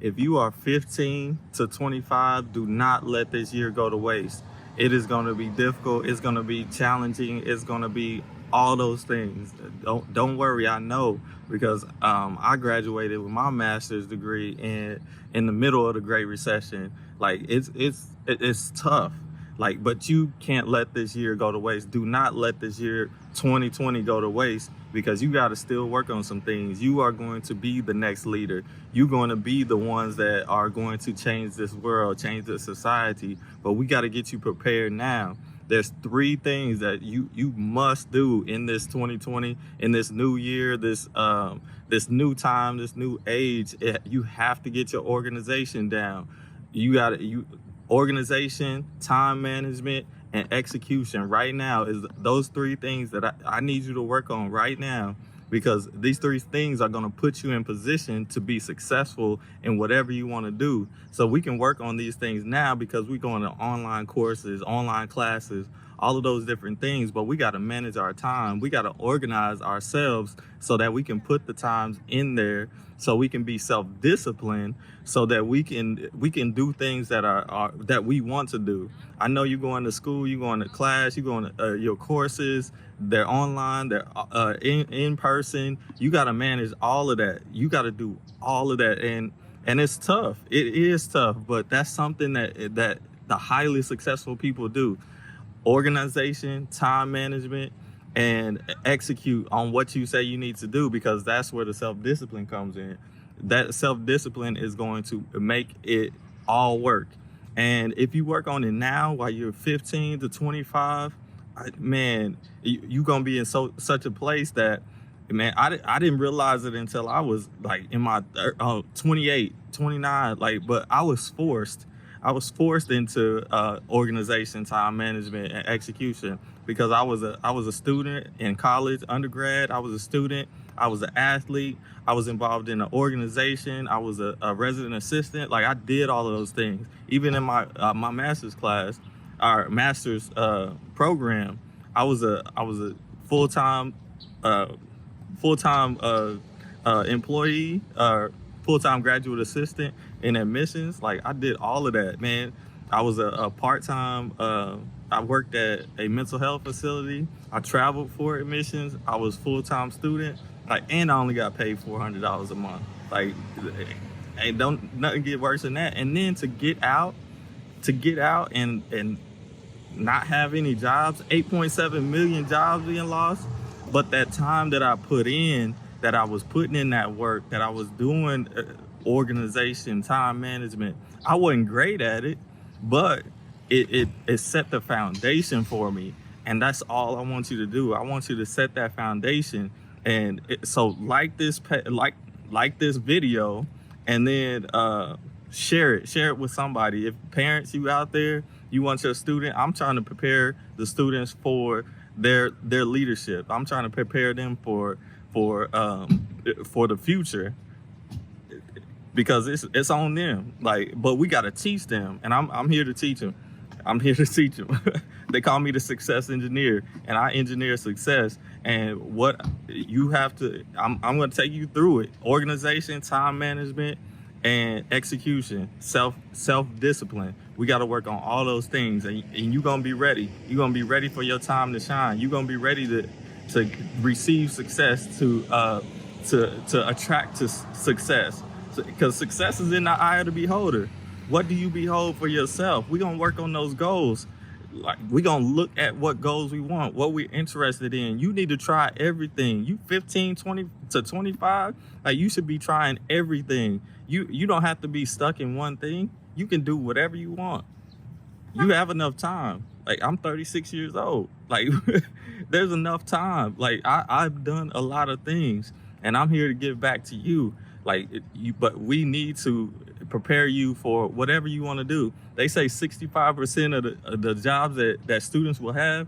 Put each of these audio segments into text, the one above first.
If you are 15 to 25, do not let this year go to waste. It is going to be difficult. It's going to be challenging. It's going to be all those things. Don't worry. I know, because I graduated with my master's degree in the middle of the Great Recession. Like it's tough. Like, but you can't let this year go to waste. Do not let this year 2020 go to waste, because you got to still work on some things. You are going to be the next leader. You're going to be the ones that are going to change this world, change this society. But we got to get you prepared now. There's 3 things that you must do in this 2020, in this new year, this new time, this new age. You have to get your organization down. Organization, time management, and execution right now is those 3 things that I need you to work on right now, because these 3 things are going to put you in position to be successful in whatever you want to do. So we can work on these things now, because we're going to online courses, online classes, all of those different things. But we got to manage our time. We got to organize ourselves so that we can put the times in there, so we can be self-disciplined, so that we can do things that are that we want to do. I know you're going to school, you're going to class, you're going to your courses. They're online, they're in person. You got to manage all of that. You got to do all of that, and it's tough. It is tough, but that's something that the highly successful people do. Organization, time management, and execute on what you say you need to do, because that's where the self-discipline comes in. That self-discipline is going to make it all work. And if you work on it now while you're 15 to 25, man, you're going to be in such a place that, man, I didn't realize it until I was like in my 28, 29, like, but I was forced into organization, time management, and execution, because I was a student in college, undergrad. I was a student. I was an athlete. I was involved in an organization. I was a resident assistant. Like, I did all of those things. Even in my master's class, our master's program, I was a full-time employee, full-time graduate assistant in admissions. Like, I did all of that, man. I was a part-time, I worked at a mental health facility. I traveled for admissions. I was full-time student, like, and I only got paid $400 a month. Like, ain't nothing get worse than that. And then to get out and not have any jobs, 8.7 million jobs being lost. But that time that I put in, that I was putting in that work, that I was doing organization, time management, I wasn't great at it, but it set the foundation for me. And that's all I want you to do. I want you to set that foundation. And so like this video, and then share it with somebody. If parents, you out there, you want your student, I'm trying to prepare the students for their leadership. I'm trying to prepare them for the future, because it's on them. Like, but we got to teach them, and I'm here to teach them. I'm here to teach them. They call me the success engineer, and I engineer success. And what you have to, I'm going to take you through it: organization, time management, and execution, self-discipline. We got to work on all those things, and you're going to be ready. You're going to be ready for your time to shine. You're going to be ready to receive success, to attract to success, because success is in the eye of the beholder. What do you behold for yourself? We're going to work on those goals. Like, we're going to look at what goals we want, what we're interested in. You need to try everything. You 15, 20 to 25, like, you should be trying everything. You don't have to be stuck in one thing. You can do whatever you want. You have enough time. Like, I'm 36 years old. Like, there's enough time. Like, I've done a lot of things, and I'm here to give back to you. Like, but we need to prepare you for whatever you want to do. They say 65% of the jobs that students will have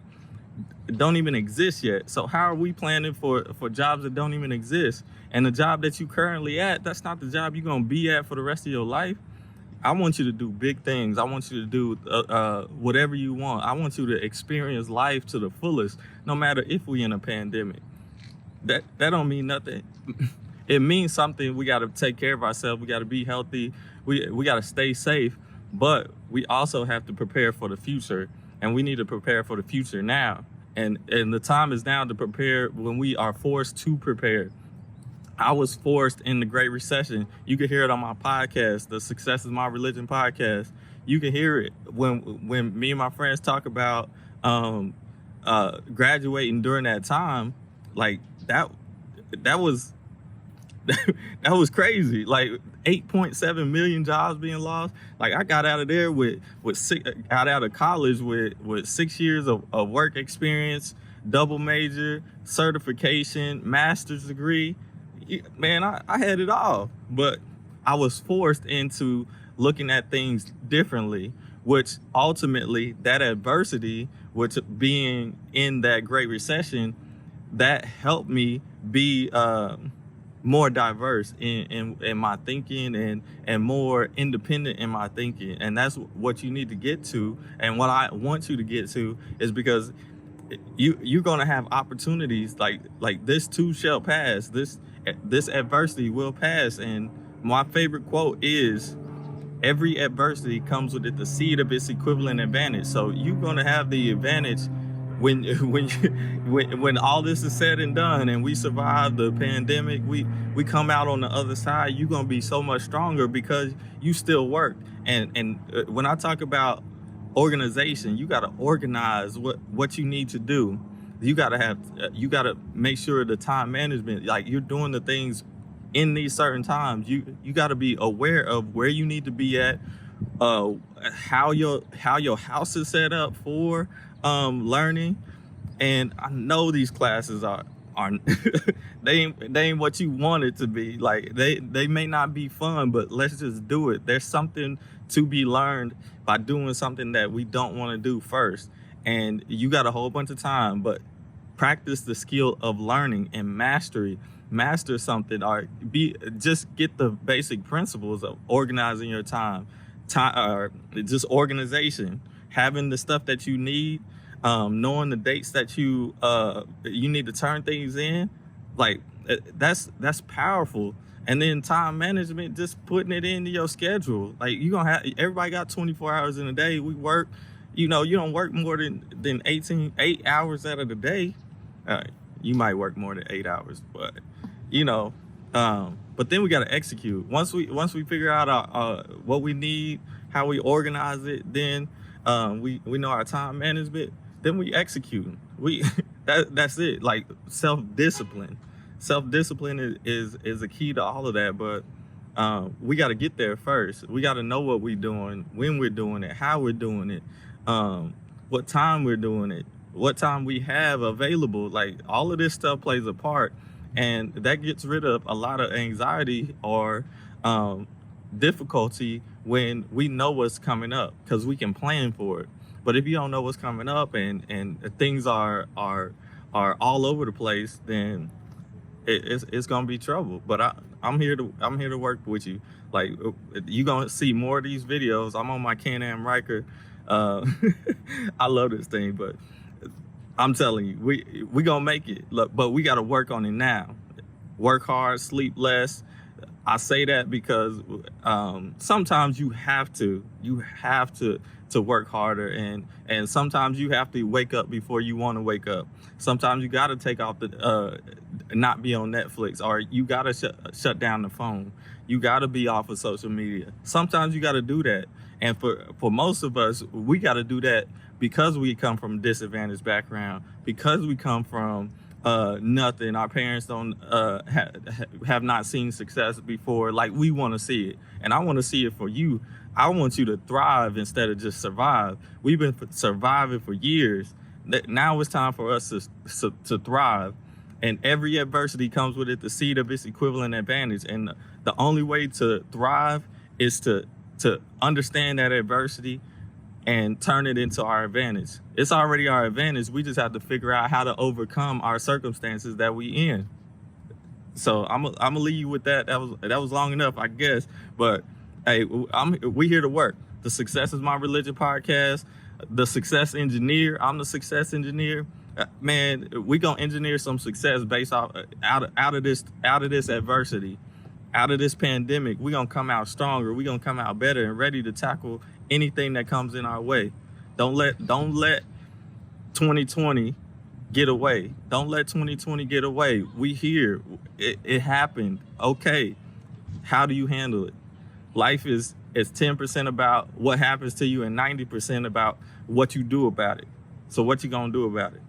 don't even exist yet. So how are we planning for jobs that don't even exist? And the job that you currently at, that's not the job you're going to be at for the rest of your life. I want you to do big things. I want you to do whatever you want. I want you to experience life to the fullest, no matter if we in a pandemic. That don't mean nothing. it means something. We got to take care of ourselves. We got to be healthy. We got to stay safe, but we also have to prepare for the future, and we need to prepare for the future now. And the time is now to prepare when we are forced to prepare. I was forced in the Great Recession. You can hear it on my podcast, the Success is My Religion podcast. You can hear it when me and my friends talk about graduating during that time. Like that was that was crazy. Like 8.7 million jobs being lost. Like I got out of there got out of college with 6 years of work experience, double major, certification, master's degree. Man, I had it all, but I was forced into looking at things differently, which ultimately that adversity, which being in that Great Recession, that helped me be more diverse in my thinking and more independent in my thinking. And that's what you need to get to. And what I want you to get to is because you're gonna have opportunities like this too shall pass. This adversity will pass. And my favorite quote is, every adversity comes with it the seed of its equivalent advantage. So you're gonna have the advantage when all this is said and done, and we survive the pandemic. We come out on the other side. You're gonna be so much stronger because you still worked. And when I talk about organization, you got to organize what you need to do. You got to make sure the time management, like you're doing the things in these certain times. You got to be aware of where you need to be at, how your house is set up for learning. And I know these classes are they ain't what you want it to be. Like they may not be fun, but let's just do it. There's something to be learned by doing something that we don't want to do first. And you got a whole bunch of time, but practice the skill of learning and master something, or just get the basic principles of organizing your time, or just organization, having the stuff that you need, knowing the dates that you need to turn things in. Like that's powerful. And then time management, just putting it into your schedule. Like everybody got 24 hours in a day. We work, you don't work more than 8 hours out of the day. You might work more than 8 hours, but but then we got to execute. Once we figure out what we need, how we organize it, then we know our time management, then we execute. That's it. Like self-discipline is a key to all of that. But we got to get there first. We got to know what we're doing, when we're doing it, how we're doing it, what time we're doing it, what time we have available. Like all of this stuff plays a part, and that gets rid of a lot of anxiety or difficulty when we know what's coming up, because we can plan for it. But if you don't know what's coming up and things are all over the place, then it's gonna be trouble. But I'm here to work with you. Like you're gonna see more of these videos. I'm on my Can-Am Riker. I love this thing, but I'm telling you, we gonna make it. Look, but we gotta work on it now. Work hard, sleep less. I say that because sometimes you have to work harder, and sometimes you have to wake up before you want to wake up. Sometimes you got to take off not be on Netflix, or you got to shut down the phone. You got to be off of social media. Sometimes you got to do that. And for most of us, we got to do that because we come from a disadvantaged background, because we come from nothing. Our parents don't have not seen success before. Like we want to see it, and I want to see it for you. I want you to thrive instead of just survive. We've been surviving for years. Now it's time for us to thrive. And every adversity comes with it the seed of its equivalent advantage. And the only way to thrive is to understand that adversity and turn it into our advantage. It's already our advantage. We just have to figure out how to overcome our circumstances that we in. So I'm gonna leave you with that. That was long enough, I guess. But hey, we here to work. The Success is My Religion podcast. The Success Engineer. I'm the Success Engineer. Man, we gonna engineer some success based off out of this adversity, out of this pandemic. We gonna come out stronger. We gonna come out better and ready to tackle anything that comes in our way. Don't let 2020 get away. Don't let 2020 get away. We here. It happened. Okay. How do you handle it? Life is 10% about what happens to you and 90% about what you do about it. So what you gonna do about it?